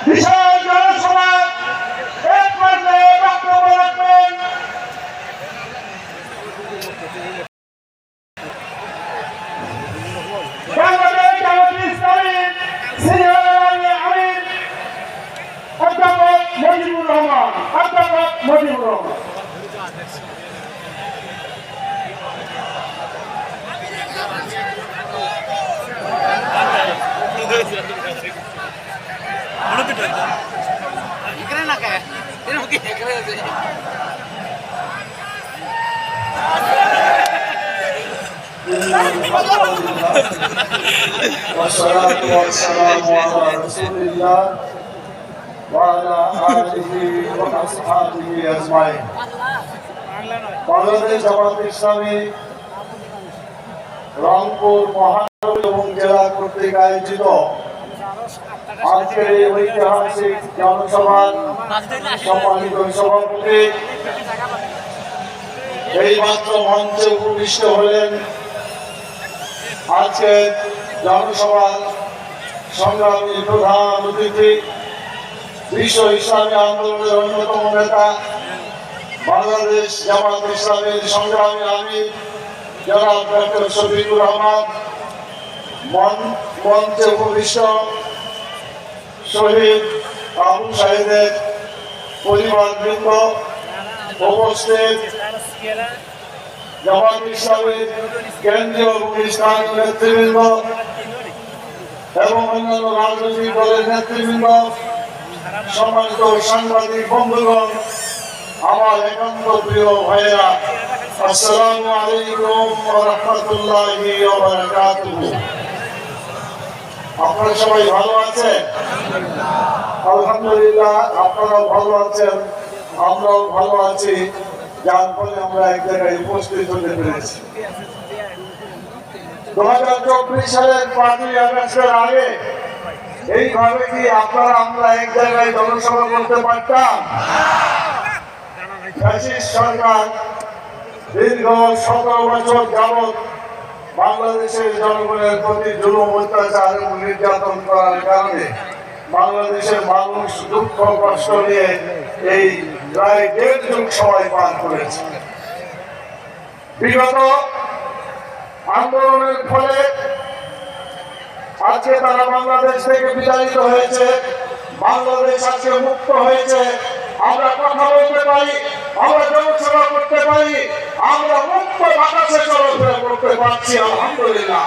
বিশাল জনসভা এক পর্যায়ে বক্তব্য রাখবেন বাংলাদেশ জামায়াতে ইসলামীর সিনিয়র আমির অধ্যাপক মুজিবুর রহমান। والصلاة والسلام على رسول الله وعلى آله وأصحابه أجمعين। বাংলাদেশ জামায়াতে ইসলামী রংপুর মহানগর এবং জেলা কর্তৃক আয়োজিত আজকের এই ঐতিহাসিক জনসভার সম্মানিত সভাপতি এই মাত্র মঞ্চে উপবিষ্ট হলেন আজকে জনসভার সংগ্রামী প্রধান অতিথি বিশ্ব ইসলামী আন্দোলনের অন্যতম নেতা বাংলাদেশ জামায়াতে ইসলামীর সংগ্রামী আমির জনাব ডক্টর শফিকুর রহমান, মঞ্চে উপবিষ্ট শহীদ আবু সাঈদের পরিবারবৃন্দ, উপস্থিত জামায়াতে ইসলামীর কেন্দ্রীয় এবং স্থানীয় নেতৃবৃন্দ এবং অন্যান্য রাজনৈতিক দলের নেতৃবৃন্দ, সম্মানিত সাংবাদিক বন্ধুগণ, আমার একান্ত প্রিয় ভাইয়েরা, আসসালামু আলাইকুম ওয়া রাহমাতুল্লাহি ওয়া বারাকাতুহু। আপনারা সবাই ভালো আছেন? আলহামদুলিল্লাহ, আপনারাও ভালো আছেন, আমরাও ভালো আছি, যার ফলে আমরা এক জায়গায় উপস্থিত হতে পেরেছি। 2024 সালের 5ই আগস্টের আগে এইভাবে কি আমরা এক জায়গায় জনসভা করতে পারতাম? ফ্যাসিস্ট সরকার দীর্ঘ 17 বছর যাবৎ বাংলাদেশের জনগণের প্রতি জুলুম, অত্যাচার এবং নির্যাতন করার কারণে বাংলাদেশের মানুষ দুঃখ কষ্ট নিয়ে এই প্রায় 1.5 যুগ সময় পার করেছে। বিগত আন্দোলনের ফলে আজকে তারা বাংলাদেশ থেকে বিতাড়িত হয়েছে, বাংলাদেশ আজকে মুক্ত হয়েছে। আমরা কথা বলতে পারি, আমরা জনসভা করতে পারি, আমরা মুক্ত বাতাসে চলাফেরা করতে পারছি, আলহামদুলিল্লাহ।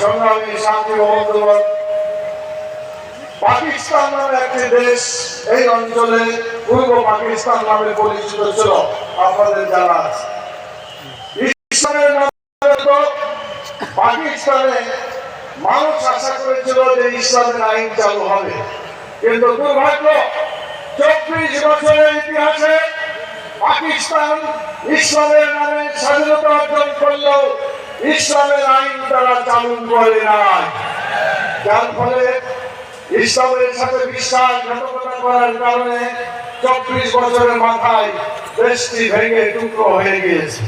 সংগ্রামী সাথী বন্ধুগণ, পাকিস্তান নামে একটি দেশ এই অঞ্চলে পূর্ব পাকিস্তান নামে পরিচিত ছিল, আপনাদের জানা আছে। ইসলামের নামে পাকিস্তানে মানুষ আশা করেছিল যে ইসলামের আইন চালু হবে, কিন্তু দুর্ভাগ্য 24 বছরের ইতিহাসে পাকিস্তান ইসলামের নামে স্বাধীনতা অর্জন করলেও ইসলামের আইন তারা চালু করে নাই, যার ফলে ইসলামের সাথে বিশ্বাসঘাতকতা করার কারণে 24 বছরের মাথায় দেশটি ভেঙে টুকরো হয়ে গিয়েছে।